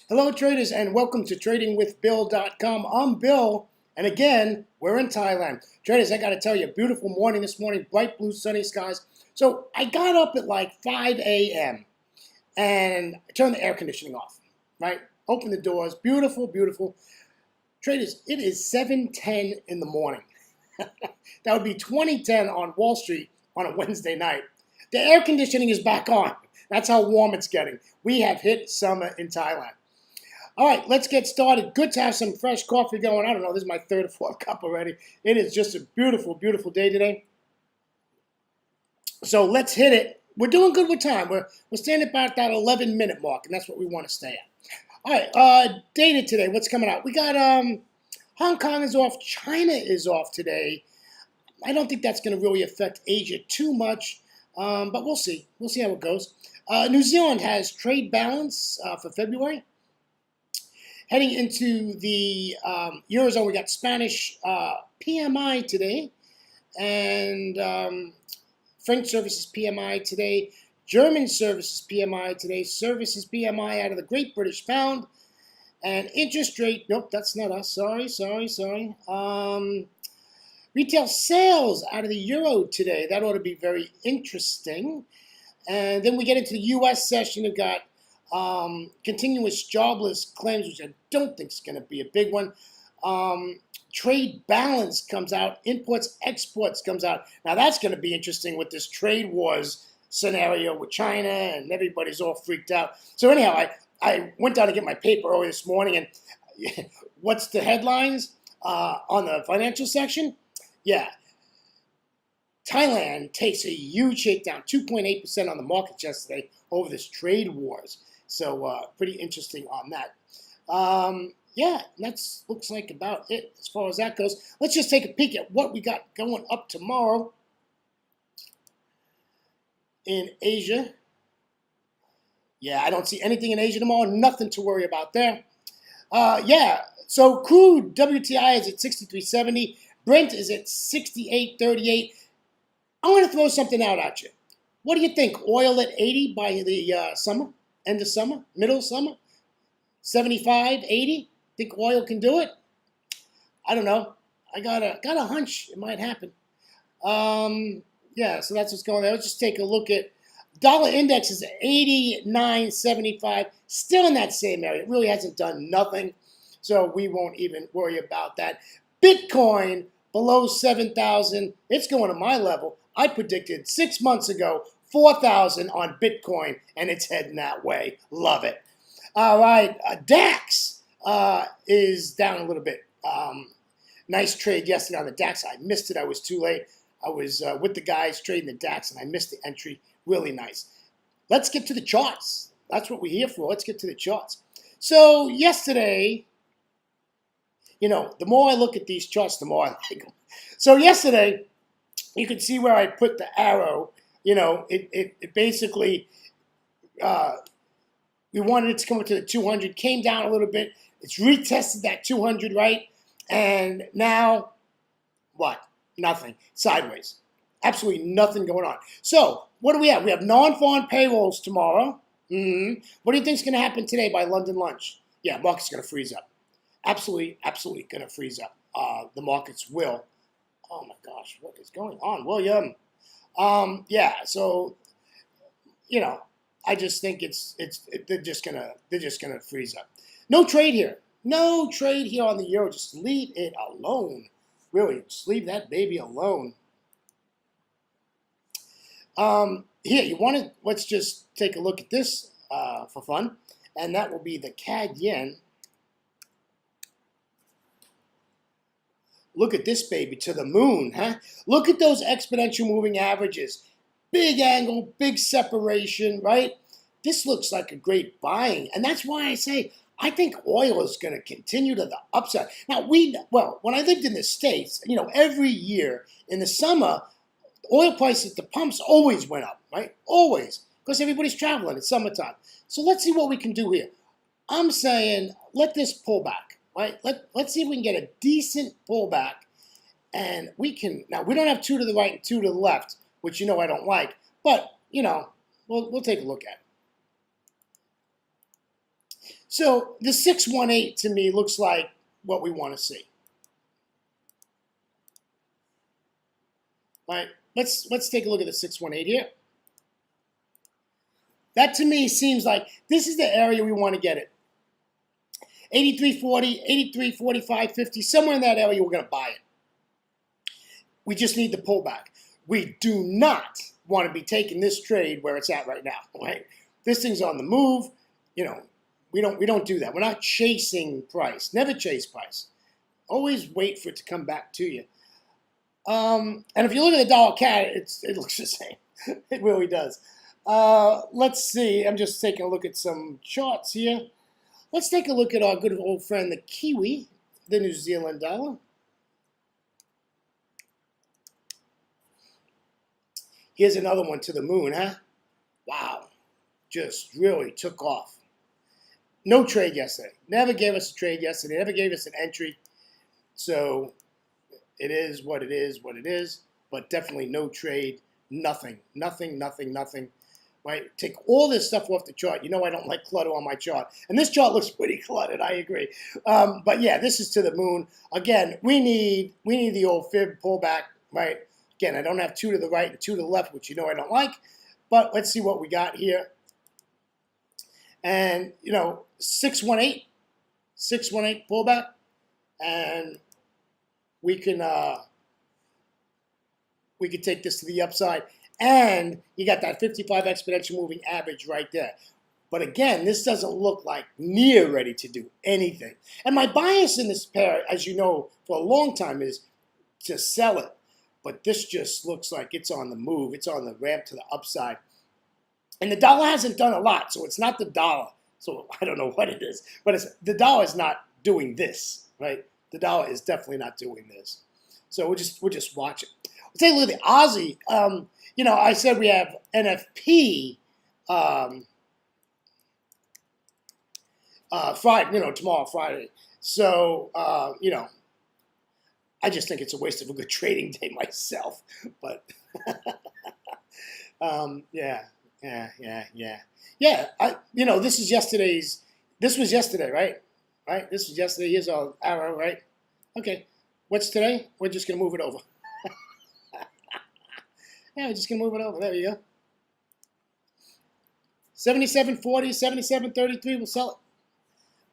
Hello, traders, and welcome to tradingwithbill.com. I'm Bill, and again, we're in Thailand. Traders, I got to tell you, beautiful morning this morning, bright blue, sunny skies. So I got up at like 5 a.m. and I turned the air conditioning off, right? Opened the doors, beautiful, beautiful. Traders, it is 7:10 in the morning. That would be 2010 on Wall Street on a Wednesday night. The air conditioning is back on. That's how warm it's getting. We have hit summer in Thailand. All right, let's get started. Good to have some fresh coffee going. I don't know, this is my third or fourth cup already. It is just a beautiful, beautiful day today. So let's hit it. We're doing good with time. We're standing about that 11-minute mark, and that's what we want to stay at. All right, data today. What's coming out? We got Hong Kong is off. China is off today. I don't think that's going to really affect Asia too much, but we'll see. We'll see how it goes. New Zealand has trade balance for February. Heading into the Eurozone, we got Spanish PMI today, and French services PMI today, German services PMI today, services PMI out of the Great British Pound, and interest rate, nope, that's not us, sorry. Retail sales out of the Euro today, that ought to be very interesting. And then we get into the U.S. session, we've got continuous jobless claims, which I don't think is going to be a big one. Trade balance comes out. Imports, exports comes out. Now that's going to be interesting with this trade wars scenario with China, and everybody's all freaked out. So anyhow, I went down to get my paper early this morning, and what's the headlines on the financial section? Yeah. Thailand takes a huge shakedown, 2.8% on the market yesterday over this trade wars. So pretty interesting on that. Yeah, that looks like about it as far as that goes. Let's just take a peek at what we got going up tomorrow in Asia. Yeah, I don't see anything in Asia tomorrow. Nothing to worry about there. Yeah, so crude WTI is at 63.70. Brent is at 68.38. I'm going to throw something out at you. What do you think? Oil at 80 by the summer, end of summer, middle of summer? 75, 80? Think oil can do it? I don't know. I got a hunch it might happen. Yeah, so that's what's going on. Let's just take a look at dollar index is at 89.75, still in that same area. It really hasn't done nothing, so we won't even worry about that. Bitcoin below 7,000. It's going to my level. I predicted 6 months ago 4,000 on Bitcoin, and it's heading that way. Love it. All right, DAX is down a little bit. Nice trade yesterday on the DAX. I missed it. I was too late. I was with the guys trading the DAX, and I missed the entry. Really nice. Let's get to the charts. That's what we're here for. Let's get to the charts. So yesterday, you know, the more I look at these charts, the more I like them. So yesterday, you can see where I put the arrow. You know, it basically, we wanted it to come up to the 200, came down a little bit. It's retested that 200, right? And now, what? Nothing. Sideways. Absolutely nothing going on. So, what do we have? We have non-farm payrolls tomorrow. What do you think is going to happen today by London lunch? Yeah, market's going to freeze up. Absolutely going to freeze up. The markets will. Oh my gosh, what is going on, William? Yeah, so you know, I just think they're just gonna freeze up. No trade here. No trade here on the euro. Just leave it alone. Really, just leave that baby alone. Here, let's just take a look at this for fun, and that will be the CAD yen. Look at this baby, to the moon, huh? Look at those exponential moving averages. Big angle, big separation, right? This looks like a great buying. And that's why I say I think oil is going to continue to the upside. Now, when I lived in the States, you know, every year in the summer, oil prices at the pumps always went up, right? Always. Because everybody's traveling. It's summertime. So let's see what we can do here. I'm saying let this pull back. Right? Let's see if we can get a decent pullback, and we can. Now we don't have 2 to the right and 2 to the left, which you know I don't like, but you know we'll take a look at it. So the 618 to me looks like what we want to see. All right, let's take a look at the 618 here. That to me seems like this is the area we want to get it. 83.40, 83.45, 50, somewhere in that area we're going to buy it. We just need the pullback. We do not want to be taking this trade where it's at right now, right? This thing's on the move. You know, we don't do that. We're not chasing price. Never chase price. Always wait for it to come back to you. And if you look at the dollar CAD, it looks the same. It really does. Let's see. I'm just taking a look at some charts here. Let's take a look at our good old friend, the Kiwi, the New Zealand dollar. Here's another one to the moon, huh? Wow. Just really took off. No trade yesterday. Never gave us a trade yesterday. Never gave us an entry. So it is what it is, what it is. But definitely no trade. Nothing. Nothing, nothing, nothing. Right? Take all this stuff off the chart. You know I don't like clutter on my chart. And this chart looks pretty cluttered, I agree. But yeah, this is to the moon. Again, we need the old fib pullback, right? Again, I don't have 2 to the right and 2 to the left, which you know I don't like. But let's see what we got here. And, 618 pullback. And we can take this to the upside. And you got that 55 exponential moving average right there. But again, this doesn't look like near ready to do anything. And my bias in this pair, as you know, for a long time is to sell it. But this just looks like it's on the move. It's on the ramp to the upside. And the dollar hasn't done a lot, so it's not the dollar. So I don't know what it is. But the dollar is not doing this, right? The dollar is definitely not doing this. So we'll just watch it. We'll take a look at the Aussie. I said we have NFP Friday, tomorrow, Friday. So, I just think it's a waste of a good trading day myself. But, yeah. This was yesterday, right? Right? This was yesterday. Here's our arrow, right? Okay. What's today? We're just going to move it over. Yeah, we're just going to move it over. There you go. 77.40, 77.33, we'll sell it.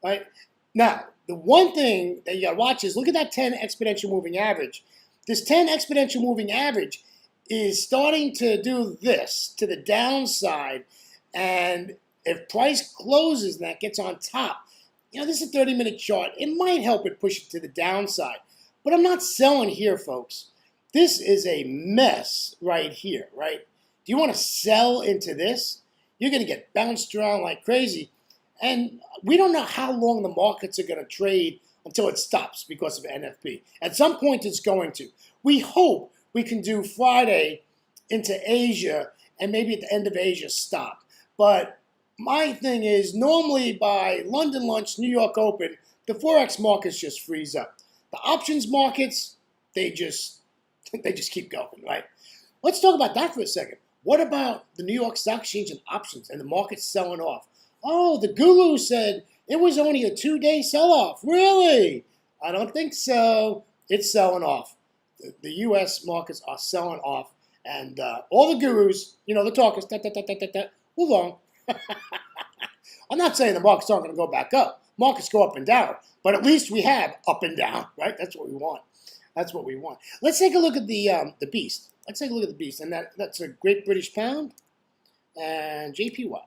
All right. Now, the one thing that you got to watch is look at that 10 exponential moving average. This 10 exponential moving average is starting to do this to the downside. And if price closes and that gets on top, this is a 30-minute chart. It might help it push it to the downside. But I'm not selling here, folks. This is a mess right here, right? Do you want to sell into this? You're going to get bounced around like crazy. And we don't know how long the markets are going to trade until it stops because of NFP. At some point, it's going to. We hope we can do Friday into Asia and maybe at the end of Asia stop. But my thing is normally by London lunch, New York open, the Forex markets just freeze up. The options markets, they just keep going, right? Let's talk about that for a second. What about the New York Stock Exchange and options and the markets selling off? Oh, the guru said it was only a 2-day sell-off. Really? I don't think so. It's selling off. The U.S. markets are selling off. And all the gurus, the talkers, move on. I'm not saying the markets aren't going to go back up. Markets go up and down. But at least we have up and down, right? That's what we want. That's what we want. Let's take a look at the beast. Let's take a look at the beast. And that's a Great British Pound and JPY.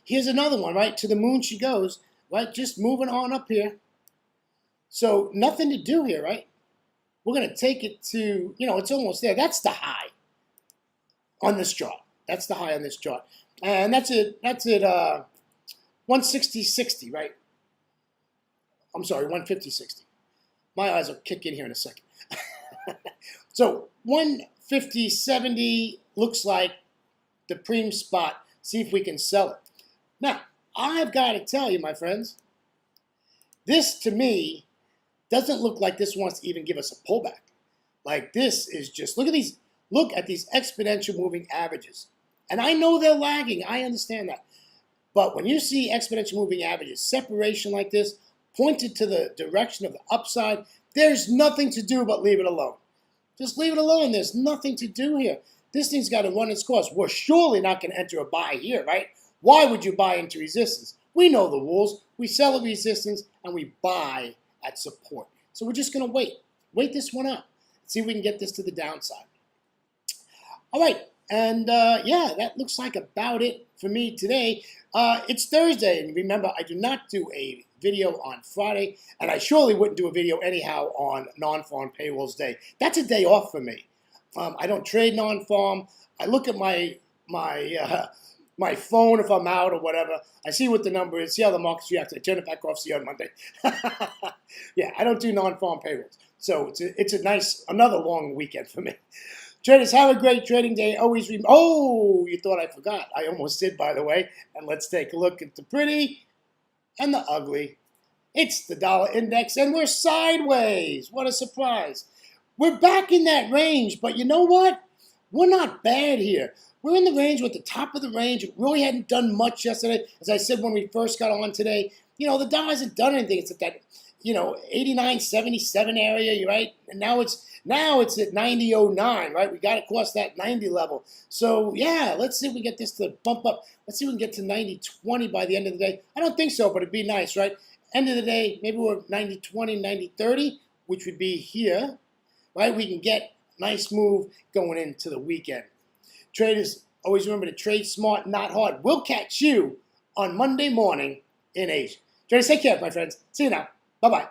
Here's another one, right? To the moon she goes, right? Just moving on up here. So nothing to do here, right? We're going to take it to, it's almost there. That's the high on this chart. That's the high on this chart. And that's it. That's it. 160.60, right? I'm sorry, 150.60. My eyes will kick in here in a second. So 150.70 looks like the preem spot. See if we can sell it. Now, I've got to tell you, my friends, this to me doesn't look like this wants to even give us a pullback. Like this is just, look at these exponential moving averages. And I know they're lagging. I understand that. But when you see exponential moving averages, separation like this, pointed to the direction of the upside, there's nothing to do but leave it alone. Just leave it alone. There's nothing to do here. This thing's got to run its course. We're surely not going to enter a buy here, right? Why would you buy into resistance? We know the rules. We sell at resistance and we buy at support. So we're just going to wait. Wait this one out. See if we can get this to the downside. All right. And yeah, that looks like about it for me today. It's Thursday. And remember, I do not do a video on Friday. And I surely wouldn't do a video anyhow on non-farm payrolls day. That's a day off for me. I don't trade non-farm. I look at my phone if I'm out or whatever. I see what the number is, see how the market's reacting. I turn it back off, see you on Monday. Yeah, I don't do non-farm payrolls. So it's a nice, another long weekend for me. Traders, have a great trading day. Always remember, oh, you thought I forgot. I almost did, by the way. And let's take a look at the pretty and the ugly. It's the dollar index, and we're sideways. What a surprise. We're back in that range, but you know what? We're not bad here. We're in the range, we're at the top of the range. It really hadn't done much yesterday. As I said when we first got on today, you know, the dollar hasn't done anything. It's at that, you know, 89.77 area, right? And now it's at 90.09, right? We got to cross that 90 level. So yeah, let's see if we get this to bump up. Let's see if we can get to 90.20 by the end of the day. I don't think so, but it'd be nice, right? End of the day, maybe we're 90.20, 90.30, which would be here, right? We can get a nice move going into the weekend. Traders, always remember to trade smart, not hard. We'll catch you on Monday morning in Asia. Traders, take care, my friends. See you now. Bye-bye.